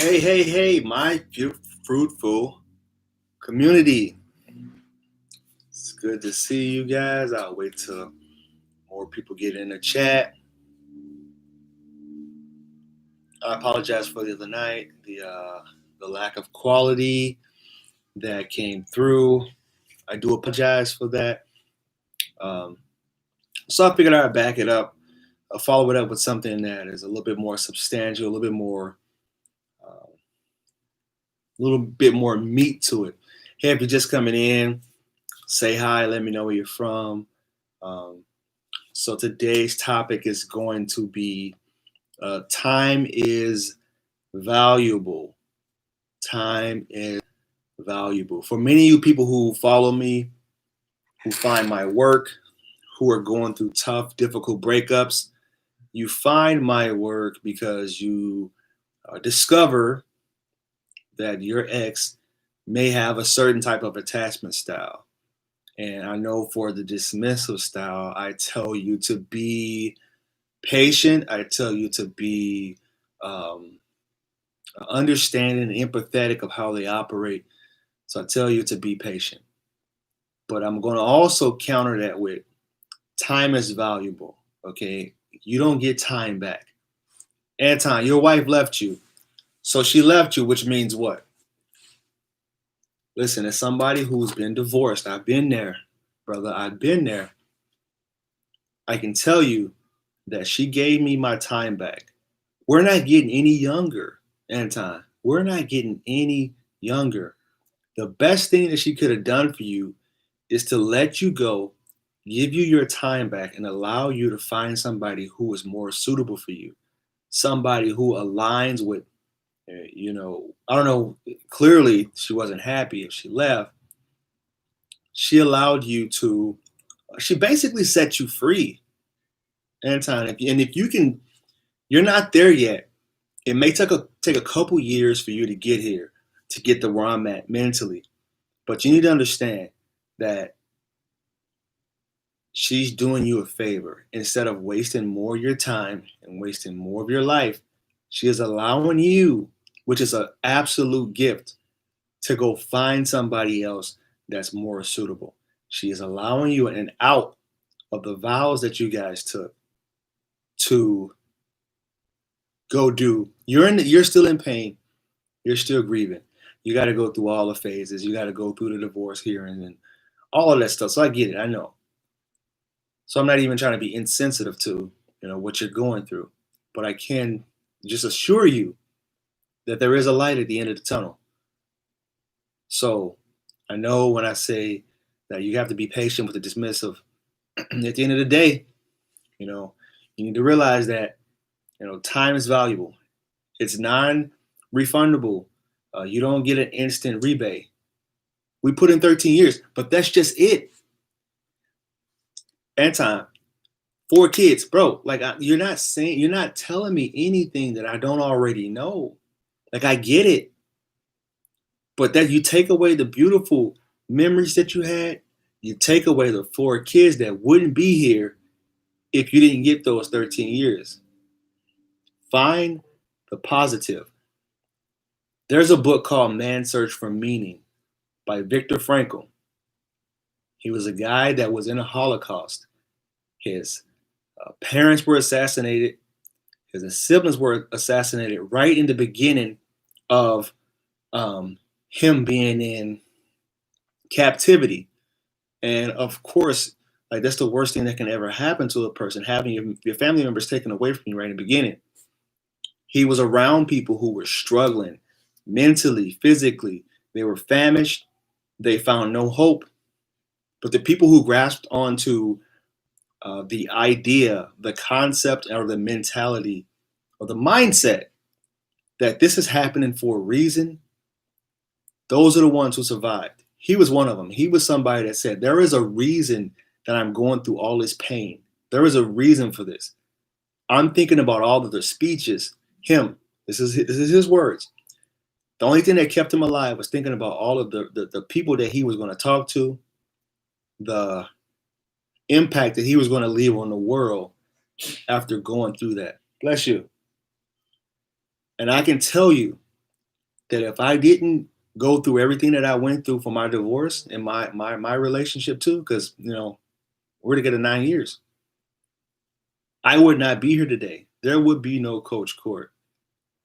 Hey, my fruitful community. It's good to see you guys. I'll wait till more people get in the chat. I apologize for the other night, the lack of quality that came through. I do apologize for that. Um, so I figured I'd back it up, follow it up with something that is a little bit more substantial, a little bit more meat to it. Hey, if you're just coming in, say hi. Let me know where you're from. Um, So today's topic is going to be time is valuable. Time is valuable. For many of you people who follow me, who find my work, who are going through tough, difficult breakups, you find my work because you discover that your ex may have a certain type of attachment style. And I know for the dismissive style, I tell you to be patient. I tell you to be um, understanding and empathetic of how they operate. So I tell you to be patient. But I'm going to also counter that with time is valuable. Okay. You don't get time back. Anton, your wife left you. So she left you, which means what? Listen, as somebody who's been divorced, I've been there, brother. I've been there. I can tell you that she gave me my time back. We're not getting any younger, Anton. We're not getting any younger. The best thing that she could have done for you is to let you go, give you your time back, and allow you to find somebody who is more suitable for you, somebody who aligns with, I don't know, clearly she wasn't happy if she left. She allowed you to, she basically set you free, Anton. And if you can, you're not there yet. It may take a couple years for you to get here, to get to where I'm at mentally. But you need to understand that she's doing you a favor. Instead of wasting more of your time and wasting more of your life, she is allowing you, which is an absolute gift, to go find somebody else that's more suitable. She is allowing you an out of the vows that you guys took to go do. You're still in pain. You're still grieving. You got to go through all the phases. You got to go through the divorce hearing and all of that stuff. So I get it. I know. So I'm not even trying to be insensitive to, what you're going through, but I can just assure you that there is a light at the end of the tunnel. So I know when I say that you have to be patient with the dismissive, at the end of the day, you need to realize that, time is valuable. It's non-refundable. You don't get an instant rebate. We put in 13 years, but that's just it. And time. 4 kids, bro. Like you're not telling me anything that I don't already know. Like I get it, but that you take away the beautiful memories that you had, you take away the 4 kids that wouldn't be here if you didn't get those 13 years. Find the positive. There's a book called Man's Search for Meaning by Viktor Frankl. He was a guy that was in a Holocaust. His parents were assassinated. His siblings were assassinated right in the beginning of him being in captivity. And of course, like that's the worst thing that can ever happen to a person, having your family members taken away from you right in the beginning. He was around people who were struggling mentally, physically. They were famished. They found no hope. But the people who grasped onto the idea, the concept, or the mentality, or the mindset that this is happening for a reason, those are the ones who survived. He was one of them. He was somebody that said, there is a reason that I'm going through all this pain. There is a reason for this. I'm thinking about all of the speeches. This is his words. The only thing that kept him alive was thinking about all of the people that he was going to talk to, the impact that he was going to leave on the world after going through that. Bless you. And I can tell you that if I didn't go through everything that I went through for my divorce and my relationship too, because we're together 9 years, I would not be here today. There would be no Coach Court.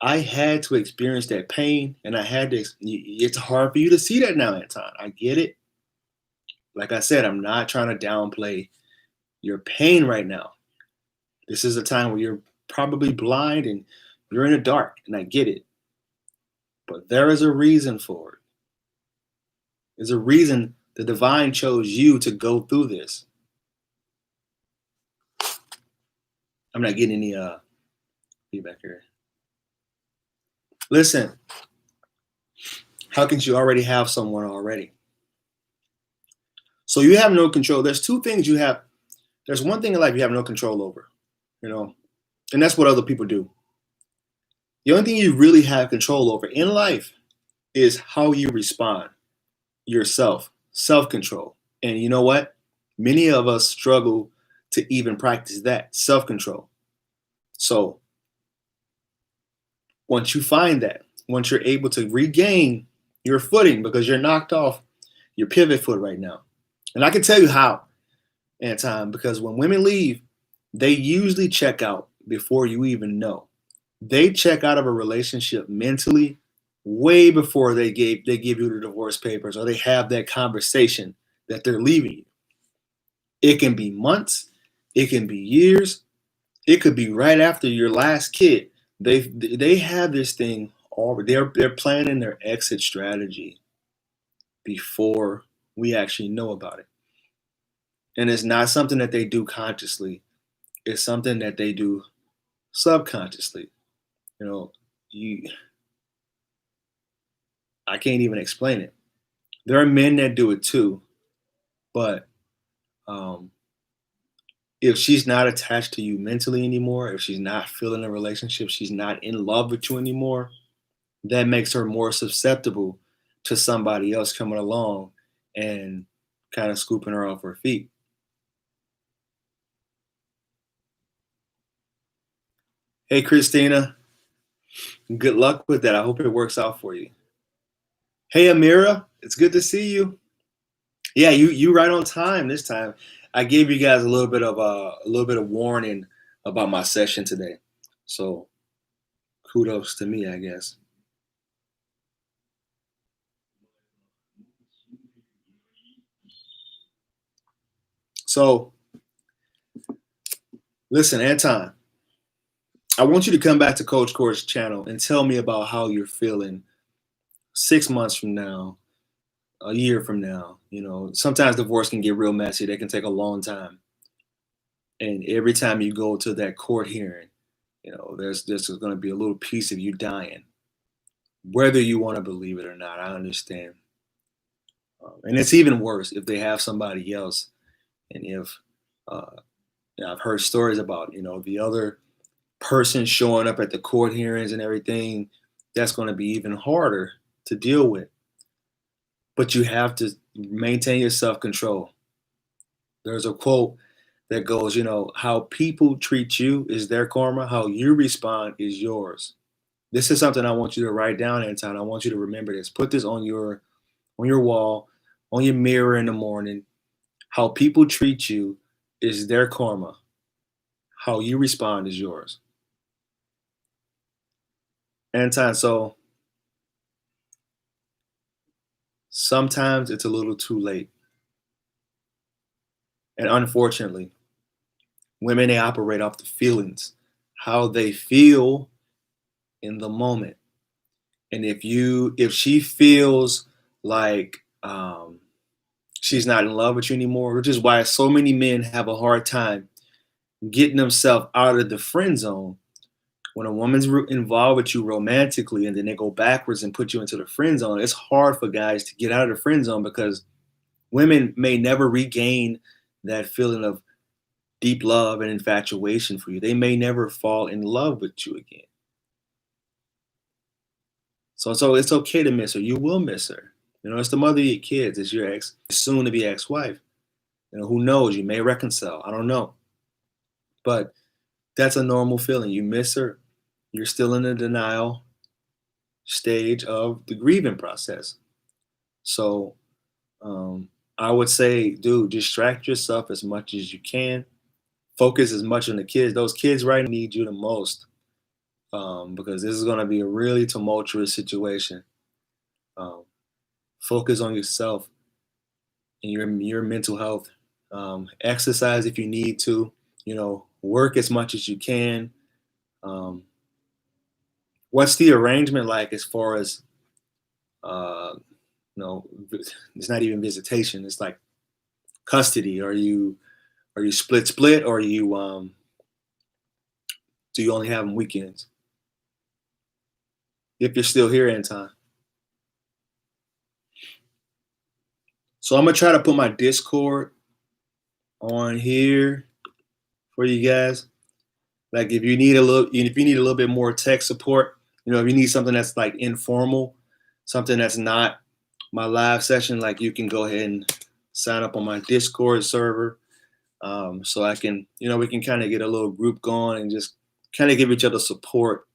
I had to experience that pain, and I had to. It's hard for you to see that now, Anton. I get it. Like I said, I'm not trying to downplay your pain right now. This is a time where you're probably blind and you're in the dark, and I get it. But there is a reason for it. There's a reason the divine chose you to go through this. I'm not getting any feedback here. Listen, how can you already have someone already? So you have no control. There's two things you have. There's one thing in life you have no control over, and that's what other people do. The only thing you really have control over in life is how you respond, yourself, self-control. And you know what? Many of us struggle to even practice that, self-control. So once you find that, once you're able to regain your footing because you're knocked off your pivot foot right now. And I can tell you how, Anton, because when women leave, they usually check out before you even know. They check out of a relationship mentally way before they give you the divorce papers or they have that conversation that they're leaving you. It can be months, it can be years, it could be right after your last kid. They have this thing already. They're planning their exit strategy before we actually know about it. And it's not something that they do consciously. It's something that they do subconsciously. I can't even explain it. There are men that do it too, but if she's not attached to you mentally anymore, if she's not feeling a relationship, she's not in love with you anymore, that makes her more susceptible to somebody else coming along and kind of scooping her off her feet. Hey, Christina, good luck with that. I hope it works out for you. Hey, Amira, it's good to see you. Yeah, you right on time this time. I gave you guys a little bit of warning about my session today, so kudos to me, I guess. So, listen, Anton, I want you to come back to Coach Court's channel and tell me about how you're feeling 6 months from now, a year from now. Sometimes divorce can get real messy. They can take a long time. And every time you go to that court hearing, there's going to be a little piece of you dying. Whether you want to believe it or not, I understand. And it's even worse if they have somebody else. And if I've heard stories about, the other person showing up at the court hearings and everything, that's going to be even harder to deal with. But you have to maintain your self-control. There's a quote that goes, how people treat you is their karma, how you respond is yours. This is something I want you to write down, Anton. I want you to remember this. Put this on your wall, on your mirror in the morning. How people treat you is their karma. How you respond is yours. Anton, so sometimes it's a little too late. And unfortunately, women, they operate off the feelings, how they feel in the moment. And if she feels like she's not in love with you anymore, which is why so many men have a hard time getting themselves out of the friend zone. When a woman's involved with you romantically and then they go backwards and put you into the friend zone, it's hard for guys to get out of the friend zone because women may never regain that feeling of deep love and infatuation for you. They may never fall in love with you again. So it's okay to miss her. You will miss her. It's the mother of your kids. It's your soon to be ex-wife. Who knows? You may reconcile. I don't know. But that's a normal feeling. You miss her. You're still in the denial. stage of the grieving process. So um, I would say, dude, distract yourself as much as you can. Focus as much on the kids. Those kids right now need you the most, because this is going to be a really tumultuous situation. Um, Focus on yourself and your mental health. Exercise if you need to. Work as much as you can. Um, what's the arrangement like as far as uh, it's not even visitation. It's like custody. Are you split, or do you only have them weekends? If you're still here in time. So I'm gonna try to put my Discord on here for you guys. Like if you need a little bit more tech support, if you need something that's like informal, something that's not my live session, like you can go ahead and sign up on my Discord server. So I can, we can kind of get a little group going and just kind of give each other support,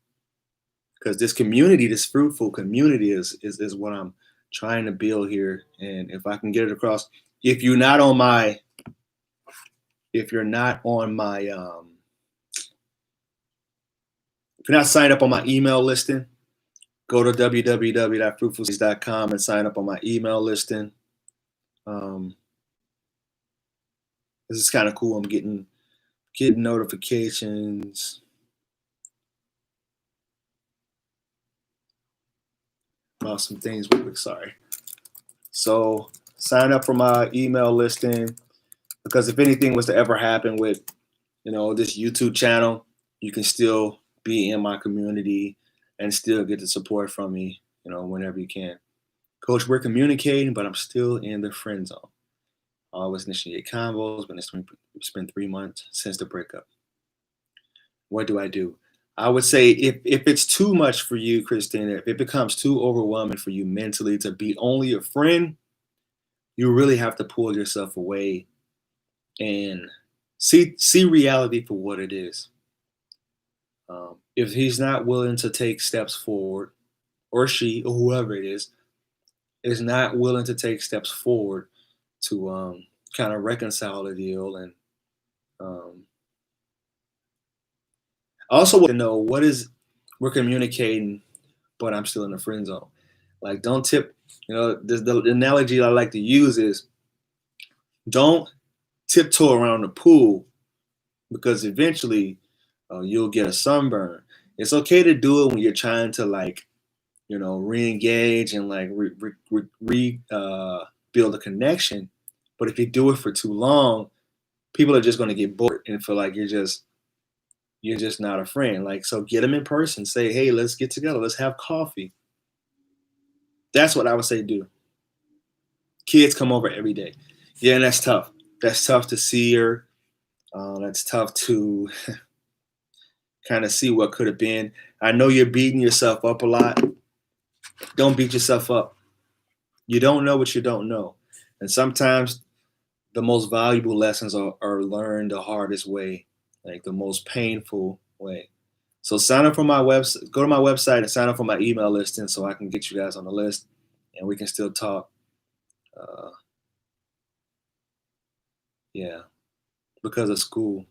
because this community, this fruitful community is what I'm trying to build here. And if I can get it across, if you're not on my, if you're not on my, if you're not signed up on my email listing, go to www.fruitfulseeds.com and sign up on my email listing. This is kind of cool. I'm getting notifications. About some things real quick, sorry. So sign up for my email listing, because if anything was to ever happen with, this YouTube channel, you can still be in my community and still get the support from me, whenever you can. Coach, we're communicating, but I'm still in the friend zone. I always initiate convos, but it's been 3 months since the breakup. What do I do? I would say if it's too much for you, Christina, if it becomes too overwhelming for you mentally to be only a friend, you really have to pull yourself away and see reality for what it is. If he's not willing to take steps forward, or she, or whoever it is not willing to take steps forward to kind of reconcile the deal, and I also want to know what is we're communicating, but I'm still in the friend zone. Like, don't tip. The analogy I like to use is, don't tiptoe around the pool, because eventually you'll get a sunburn. It's okay to do it when you're trying to, like, re-engage and like build a connection. But if you do it for too long, people are just going to get bored and feel like you're just not a friend. Like, so get them in person. Say, hey, let's get together. Let's have coffee. That's what I would say do. Kids come over every day. Yeah, and that's tough. That's tough to see her. That's tough to kind of see what could have been. I know you're beating yourself up a lot. Don't beat yourself up. You don't know what you don't know. And sometimes the most valuable lessons are learned the hardest way, like the most painful way. So sign up for my website. Go to my website and sign up for my email listing so I can get you guys on the list, and we can still talk. Yeah, because of school.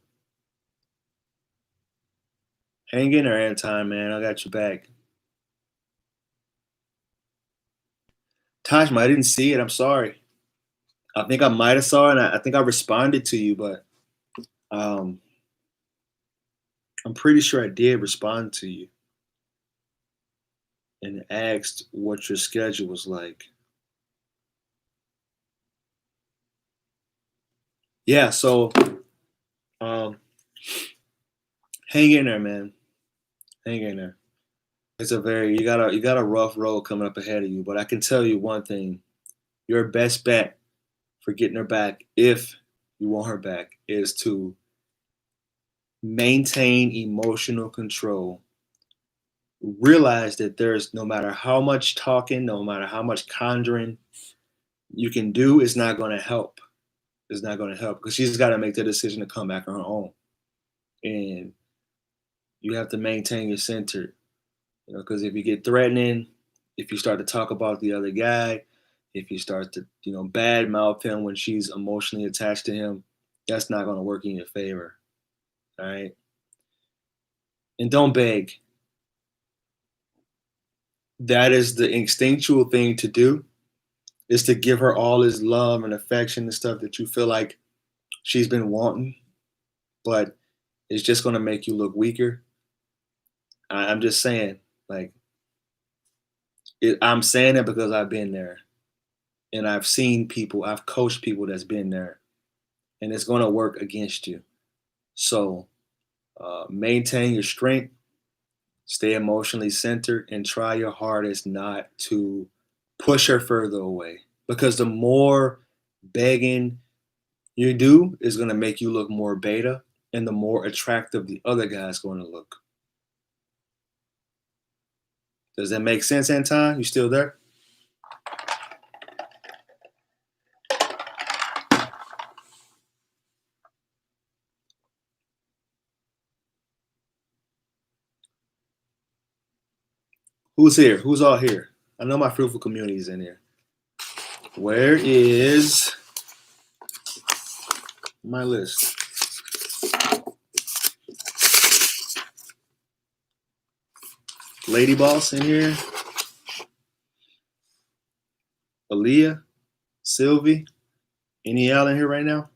Hang in there, Anton, man. I got you back. Tajma, I didn't see it. I'm sorry. I think I might have saw it. And I think I responded to you, but um, I'm pretty sure I did respond to you and asked what your schedule was like. Yeah, so um, hang in there, man. Hang in there. It's you got a rough road coming up ahead of you, but I can tell you one thing: your best bet for getting her back, if you want her back, is to maintain emotional control. Realize that there's no matter how much talking, no matter how much conjuring you can do, it's not going to help. It's not going to help, because she's got to make the decision to come back on her own, and you have to maintain your center. because if you get threatening, if you start to talk about the other guy, if you start to, bad mouth him when she's emotionally attached to him, that's not going to work in your favor. All right. And don't beg. That is the instinctual thing to do, is to give her all his love and affection and stuff that you feel like she's been wanting, but it's just going to make you look weaker. I'm just saying, like, I'm saying it because I've been there, and I've seen people, I've coached people that's been there, and it's going to work against you. So maintain your strength, stay emotionally centered, and try your hardest not to push her further away. Because the more begging you do is going to make you look more beta, and the more attractive the other guy is going to look. Does that make sense, Anton? You still there? Who's here? Who's all here? I know my fruitful community is in here. Where is my list? Lady Boss in here. Aaliyah, Sylvie, any y'all in here right now?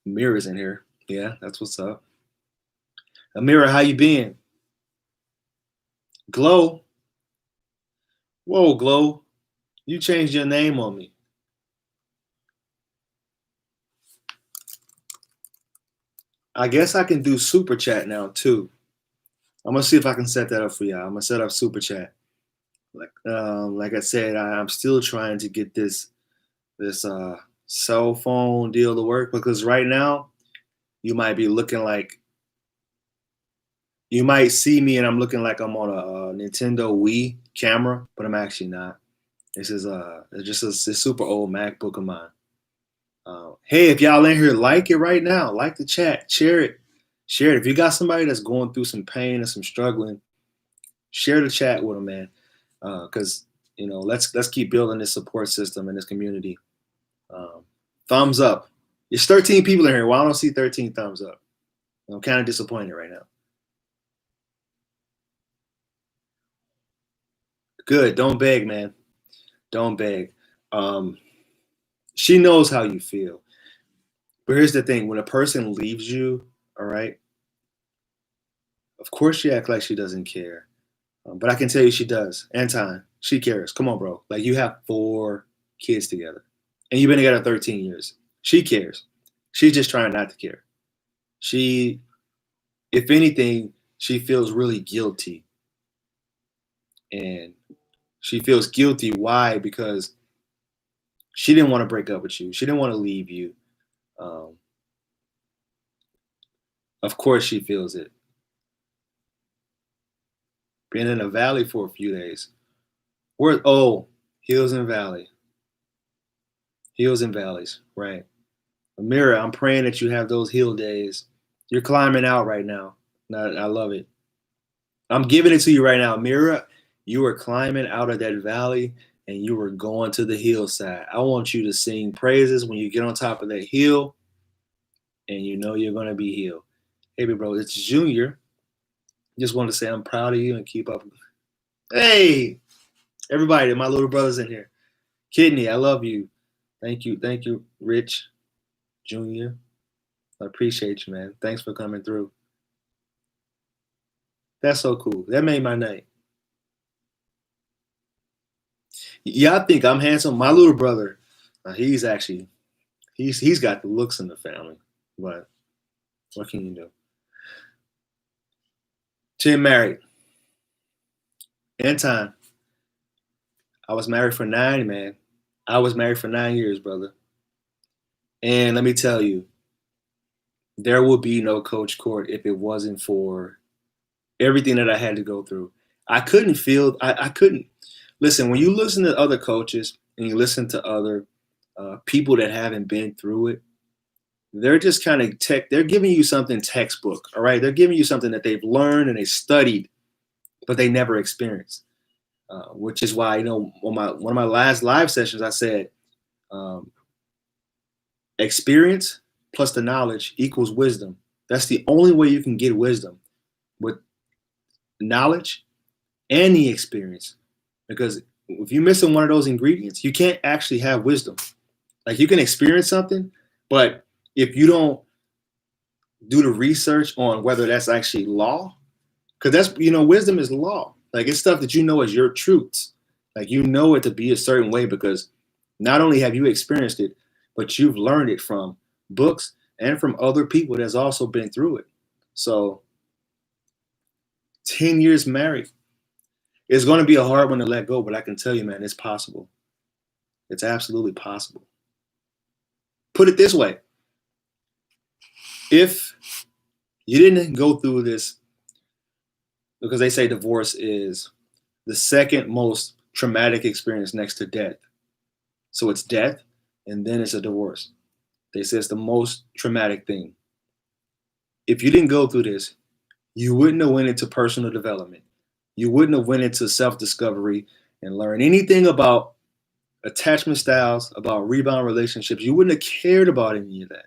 Amira's in here. Yeah, that's what's up. Amira, how you been? Glow. Whoa, Glow. You changed your name on me. I guess I can do super chat now too. I'm gonna see if I can set that up for y'all. I'm gonna set up super chat. Like I said, I'm still trying to get this cell phone deal to work, because right now you might be looking like, you might see me and I'm looking like I'm on a Nintendo Wii camera, but I'm actually not. This is it's just a super old MacBook of mine. Hey, if y'all in here, like it right now. Like the chat, share it. Share it. If you got somebody that's going through some pain and some struggling, share the chat with them, man. Because let's keep building this support system in this community. Thumbs up. There's 13 people in here. Why don't I see 13 thumbs up? I'm kind of disappointed right now. Good. Don't beg, man. Don't beg. She knows how you feel. But here's the thing. When a person leaves you, all right, of course she acts like she doesn't care. But I can tell you she does. Anton, she cares. Come on, bro. Like, you have 4 kids together. And you've been together 13 years. She cares. She's just trying not to care. She, if anything, she feels really guilty. And she feels guilty. Why? Because she didn't want to break up with you. She didn't want to leave you. Of course she feels it. Been in a valley for a few days. Hills and Valley. Hills and valleys, right. Amira, I'm praying that you have those hill days. You're climbing out right now. I love it. I'm giving it to you right now. Amira, you are climbing out of that valley and you are going to the hillside. I want you to sing praises when you get on top of that hill and you know you're going to be healed. Hey, bro, it's Junior. Just want to say I'm proud of you and keep up. Hey, everybody, my little brothers in here. Kidney, I love you. Thank you, Rich Junior. I appreciate you, man. Thanks for coming through. That's so cool. That made my night. Y'all think I'm handsome? My little brother, he's got the looks in the family. But what can you do? Tim married. Anton, I was married for 9, man. I was married for 9 years, brother. And let me tell you, there would be no Coach Court if it wasn't for everything that I had to go through. I couldn't listen. When you listen to other coaches and you listen to other people that haven't been through it, they're just kind of they're giving you something textbook. All right. They're giving you something that they've learned and they studied but they never experience. Which is why, on one of my last live sessions, I said, um, experience plus the knowledge equals wisdom. That's the only way you can get wisdom, with knowledge and the experience. Because if you're missing one of those ingredients, you can't actually have wisdom. Like, you can experience something, but if you don't do the research on whether that's actually law, because that's, wisdom is law. Like, it's stuff that you know as your truths. Like, you know it to be a certain way because not only have you experienced it, but you've learned it from books and from other people that's also been through it. So 10 years married, it's going to be a hard one to let go, but I can tell you, man, it's possible. It's absolutely possible. Put it this way. If you didn't go through this, because they say divorce is the second most traumatic experience next to death. So it's death and then it's a divorce. They say it's the most traumatic thing. If you didn't go through this, you wouldn't have went into personal development. You wouldn't have went into self-discovery and learned anything about attachment styles, about rebound relationships. You wouldn't have cared about any of that.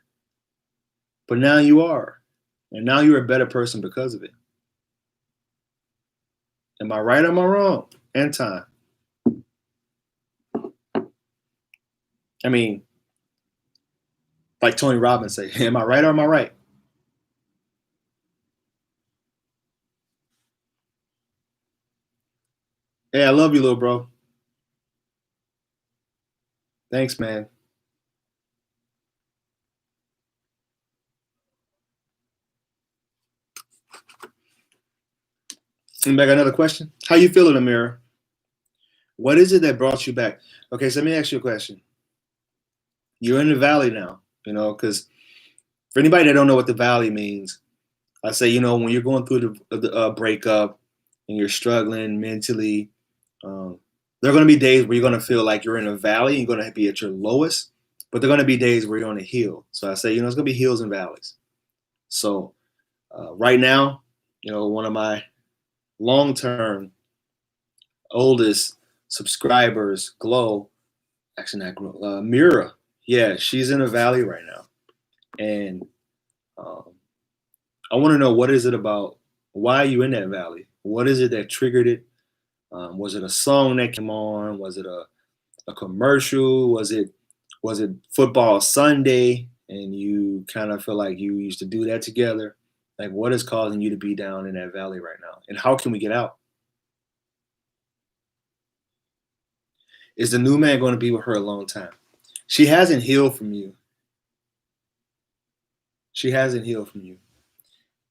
But now you are. And now you're a better person because of it. Am I right or am I wrong? And time. I mean, like Tony Robbins say, am I right or am I right? Hey, I love you, little bro. Thanks, man. Back another question. How you feeling, Amira? What is it that brought you back? Okay, so let me ask you a question. You're in the valley now, because for anybody that don't know what the valley means, I say, when you're going through the breakup and you're struggling mentally, there are going to be days where you're going to feel like you're in a valley. You're going to be at your lowest, but there are going to be days where you're going to heal. So I say, it's going to be hills and valleys. So right now, one of my long-term oldest subscribers, Glow, actually not Glow, Mira, yeah, she's in a valley right now, and I want to know, what is it about? Why are you in that valley? What is it that triggered it? Was it a song that came on? Was it a commercial? Was it football Sunday and you kind of feel like you used to do that together? Like, what is causing you to be down in that valley right now? And how can we get out? Is the new man going to be with her a long time? She hasn't healed from you. She hasn't healed from you.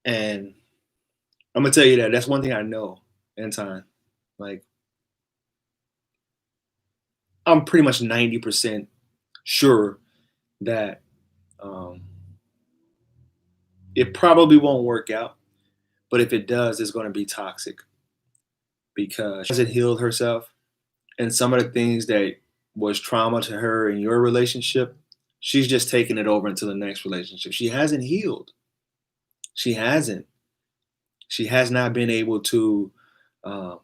And I'm going to tell you that that's one thing I know in time. Like, I'm pretty much 90% sure that um, it probably won't work out. But if it does, it's going to be toxic because she hasn't healed herself. And some of the things that was trauma to her in your relationship, she's just taking it over into the next relationship. She hasn't healed. She hasn't. She has not been able to um,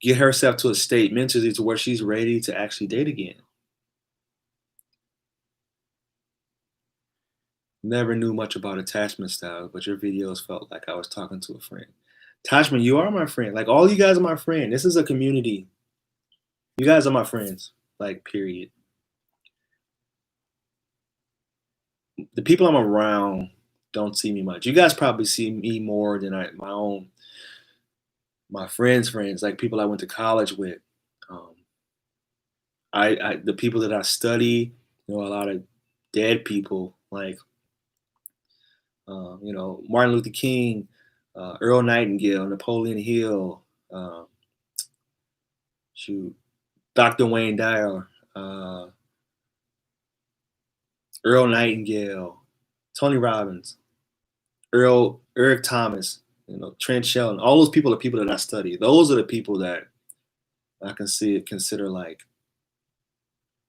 get herself to a state mentally to where she's ready to actually date again. Never knew much about attachment styles, but your videos felt like I was talking to a friend. Tashman, you are my friend. Like, all you guys are my friend. This is a community. You guys are my friends. Like, period. The people I'm around don't see me much. You guys probably see me more than my friends, like people I went to college with. Um, the people that I study, a lot of dead people like Martin Luther King, Earl Nightingale, Napoleon Hill, shoot, Dr. Wayne Dyer, Earl Nightingale, Tony Robbins, Eric Thomas, Trent Shelton. All those people are people that I study. Those are the people that I consider like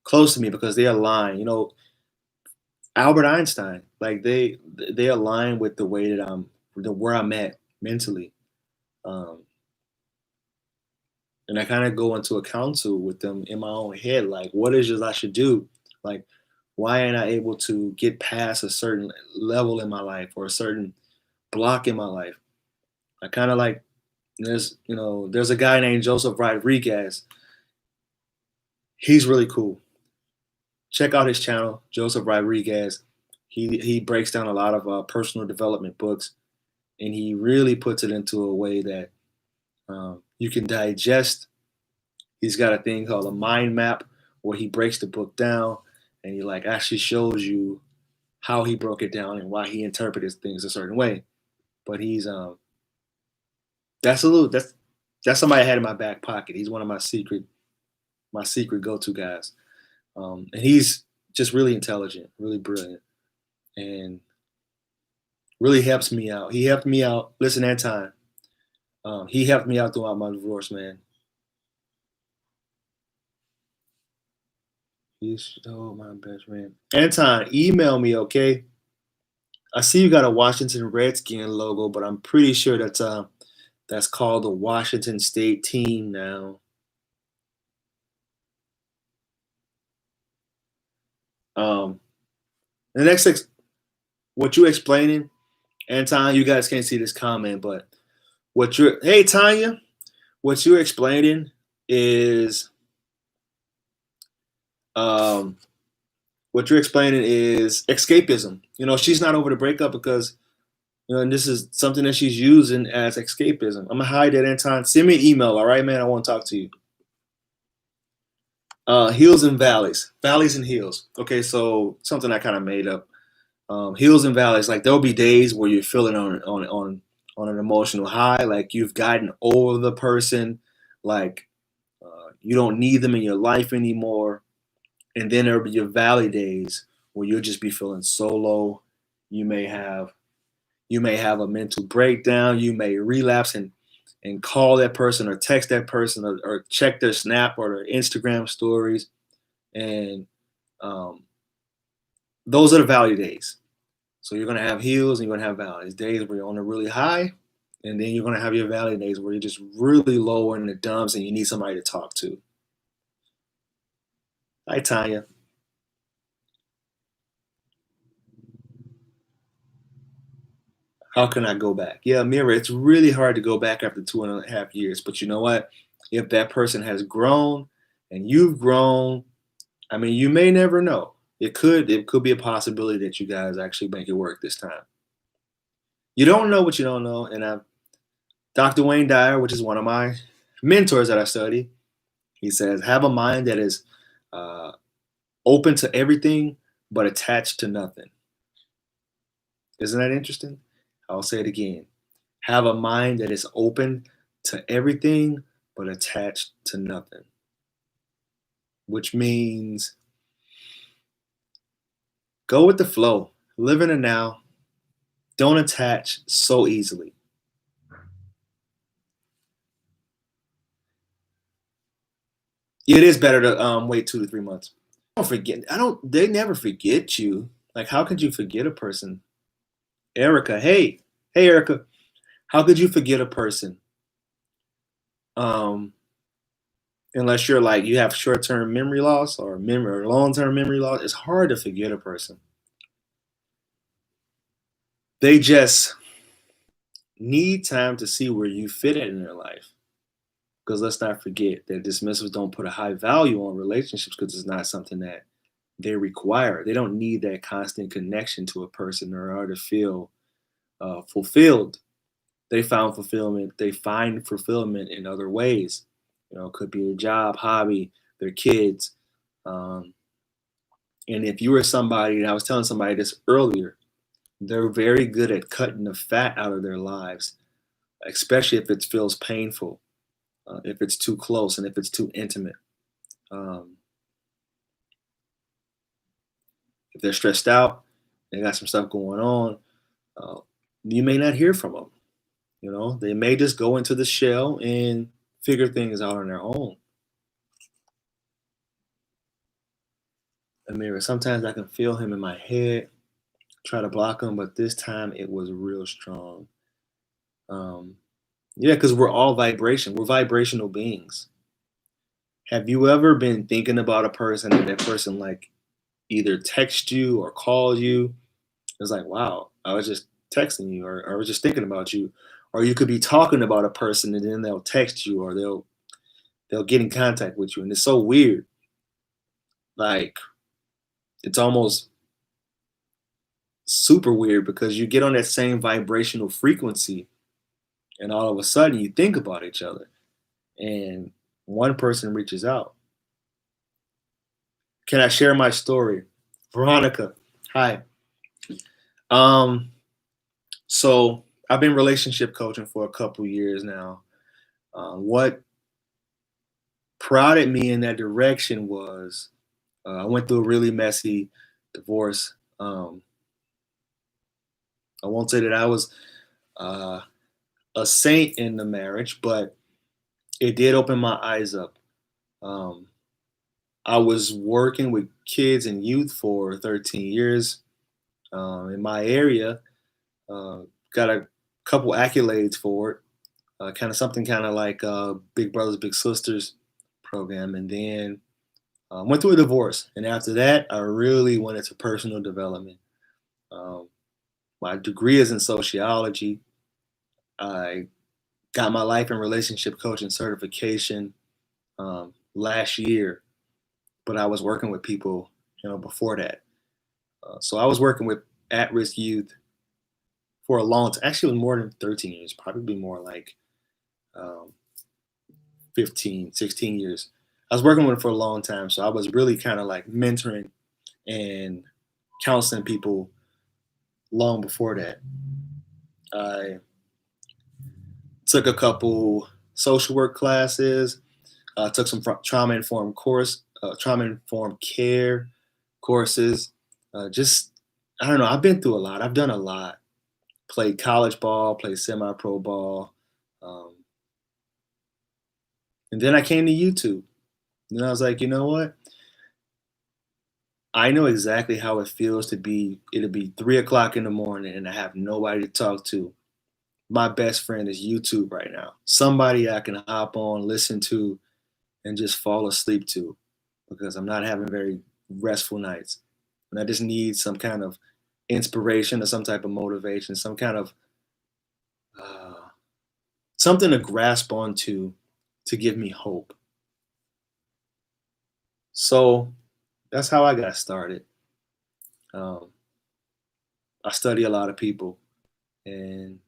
close to me because they align. Albert Einstein, like they align with the way that where I'm at mentally. Um, and I kind of go into a council with them in my own head, like, what is it I should do? Like, why ain't I able to get past a certain level in my life or a certain block in my life? I kind of like there's a guy named Joseph Rodriguez. He's really cool. Check out his channel, Joseph Rodriguez. He breaks down a lot of personal development books, and he really puts it into a way that you can digest. He's got a thing called a mind map where he breaks the book down, and he like actually shows you how he broke it down and why he interpreted things a certain way. But he's that's a little that's somebody I had in my back pocket. He's one of my secret go-to guys. And he's just really intelligent, really brilliant, and really helps me out. He helped me out. Listen, Anton, he helped me out throughout my divorce, man. He's oh my best friend. Anton, email me, okay? I see you got a Washington Redskin logo, but I'm pretty sure that's called the Washington State team now. The next what you explaining, Anton, you guys can't see this comment, but hey Tanya, what you're explaining is escapism. You know, she's not over the breakup because and this is something that she's using as escapism. I'm gonna hide that, Anton. Send me an email, all right, man. I want to talk to you. Hills and valleys, valleys and hills. Okay, so something I kind of made up. Hills and valleys. Like there'll be days where you're feeling on an emotional high, like you've gotten over the person, like you don't need them in your life anymore. And then there'll be your valley days where you'll just be feeling so low. You may have a mental breakdown. You may relapse and call that person or text that person or check their Snap or their Instagram stories. And those are the valley days. So you're going to have hills and you're going to have valleys. Days where you're on a really high, and then you're going to have your valley days where you're just really low in the dumps and you need somebody to talk to. Hi, Tanya. How can I go back? Yeah, Mira, it's really hard to go back after 2.5 years. But you know what? If that person has grown and you've grown, I mean, you may never know. It could be a possibility that you guys actually make it work this time. You don't know what you don't know. And Dr. Wayne Dyer, which is one of my mentors that I study, he says, have a mind that is uh, open to everything but attached to nothing. Isn't that interesting? I'll say it again. Have a mind that is open to everything but attached to nothing, which means go with the flow, live in the now, don't attach so easily. It is better to wait 2 to 3 months. Don't forget. I don't. They never forget you. Like, how could you forget a person? Erica, hey, Erica, how could you forget a person? Um, Unless you're like you have short-term memory loss or memory or long-term memory loss, it's hard to forget a person. They just need time to see where you fit in their life. Because let's not forget that dismissals don't put a high value on relationships because it's not something that they require. They don't need that constant connection to a person in order to feel fulfilled. They find fulfillment in other ways. You know, it could be a job, hobby, their kids. Um, and if you were somebody, and I was telling somebody this earlier, they're very good at cutting the fat out of their lives, especially if it feels painful, if it's too close, and if it's too intimate. Um, if they're stressed out, they got some stuff going on, uh, you may not hear from them. You know, they may just go into the shell and figure things out on their own. I mean, sometimes I can feel him in my head, try to block him, but this time it was real strong. Um, yeah, because we're all vibration. We're vibrational beings. Have you ever been thinking about a person and that person like either text you or call you? It's like, wow, I was just texting you, or I was just thinking about you. Or you could be talking about a person and then they'll text you, or they'll get in contact with you. And it's so weird. Like, it's almost super weird because you get on that same vibrational frequency and all of a sudden you think about each other and one person reaches out. Can I share my story? Veronica, hi. Um, so I've been relationship coaching for a couple years now. What prodded me in that direction was I went through a really messy divorce. I won't say that I was uh, a saint in the marriage, but it did open my eyes up. Um, I was working with kids and youth for 13 years in my area. Uh, got a couple accolades for it. Kind of something kind of like Big Brothers Big Sisters program, and then went through a divorce. And after that, I really went into personal development. Um, my degree is in sociology. I got my life and relationship coaching certification last year, but I was working with people, before that. So I was working with at-risk youth for a long time. Actually, it was more than 13 years, probably more like um, 15, 16 years. I was working with them for a long time. So I was really kind of like mentoring and counseling people long before that. I took a couple social work classes, took some trauma informed care courses. Just, I don't know, I've been through a lot. I've done a lot. Played college ball, played semi pro ball. Um, and then I came to YouTube. And I was like, you know what? I know exactly how it feels it'll be 3 o'clock in the morning and I have nobody to talk to. My best friend is YouTube right now. Somebody I can hop on, listen to, and just fall asleep to because I'm not having very restful nights. And I just need some kind of inspiration or some type of motivation, some kind of uh, something to grasp onto to give me hope. So that's how I got started. Um, I study a lot of people and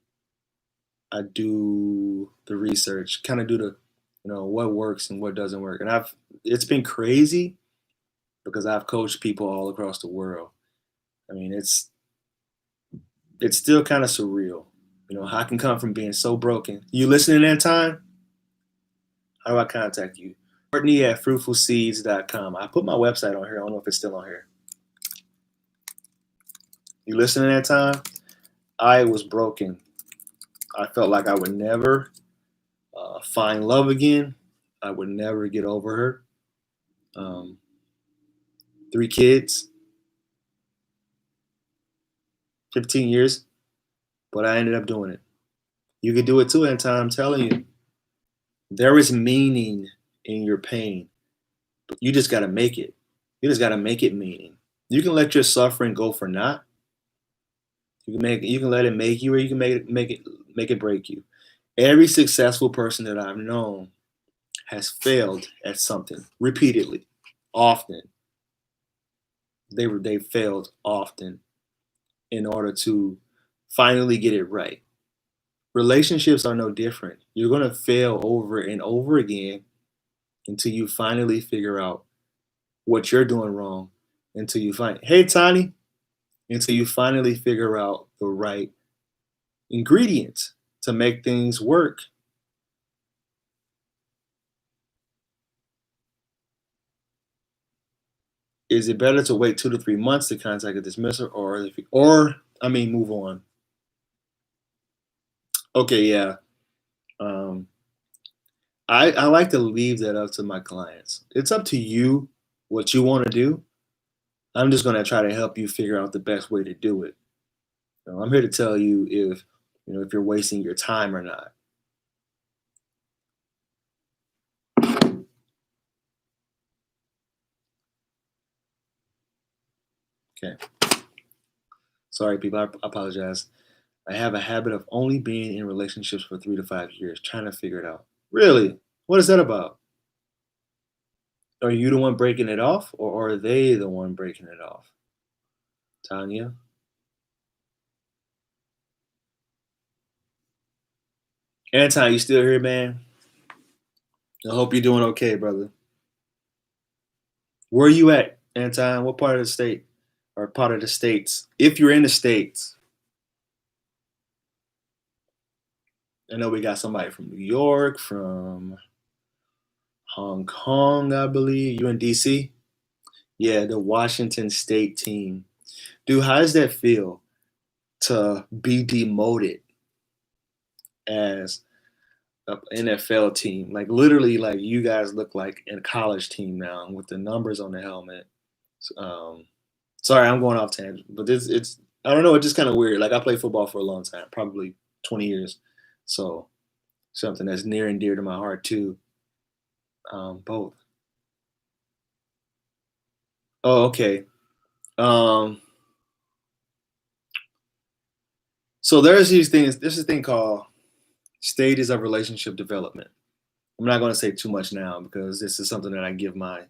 I do the research, kind of do the, what works and what doesn't work. And it's been crazy because I've coached people all across the world. I mean, it's still kind of surreal. How I can come from being so broken. You listening that time? How do I contact you? Courtney at fruitfulseeds.com. I put my website on here. I don't know if it's still on here. You listening that time? I was broken. I felt like I would never find love again. I would never get over her. 3 kids, 15 years, but I ended up doing it. You could do it too, Anton. I'm telling you, there is meaning in your pain, but you just got to make it. You just got to make it meaning. You can let your suffering go for naught. You can let it make you, or you can make it break you. Every successful person that I've known has failed at something repeatedly, often. They failed often in order to finally get it right. Relationships are no different. You're going to fail over and over again until you finally figure out what you're doing wrong. Until you find, hey, Tani, until you finally figure out the right ingredients to make things work. Is it better to wait 2 to 3 months to contact a dismissal, or I mean, move on? Okay, yeah. Um, I like to leave that up to my clients. It's up to you what you want to do. I'm just going to try to help you figure out the best way to do it. I'm here to tell you if you're wasting your time or not. Okay. Sorry, people. I apologize. I have a habit of only being in relationships for 3 to 5 years, trying to figure it out. Really? What is that about? Are you the one breaking it off, or are they the one breaking it off? Tanya? Anton, you still here, man? I hope you're doing okay, brother. Where are you at, Anton? What part of the state or part of the states? If you're in the states, I know we got somebody from New York, from Hong Kong, I believe. You in DC? Yeah, the Washington State team. Dude, how does that feel to be demoted as a NFL team? Like literally, like you guys look like a college team now with the numbers on the helmet. Um, Sorry, I'm going off tangent, but it's I don't know, it's just kind of weird. Like I played football for a long time, probably 20 years, so something that's near and dear to my heart too. Both. Oh, okay. Um, so there's these things. There's this thing called stages of relationship development. I'm not going to say too much now because this is something that I give my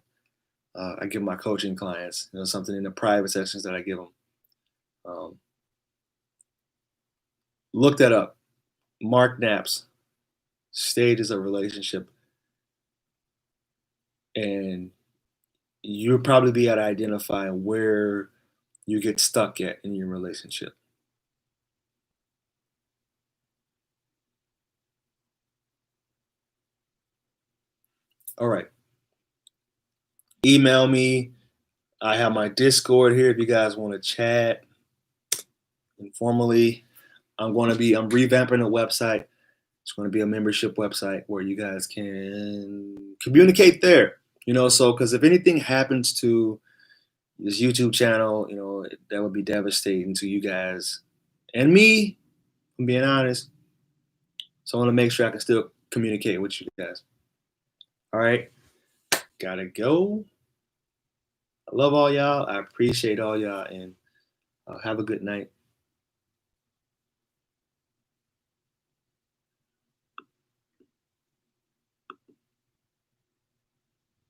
coaching clients. You know, something in the private sessions that I give them. Um, look that up. Mark Knapp's stages of relationship, and you'll probably be able to identify where you get stuck at in your relationship. All right. Email me. I have my Discord here if you guys want to chat informally. I'm revamping the website. It's going to be a membership website where you guys can communicate there. You know, so because if anything happens to this YouTube channel, you know, that would be devastating to you guys and me, I'm being honest. So I want to make sure I can still communicate with you guys. All right. Gotta go. I love all y'all. I appreciate all y'all and have a good night.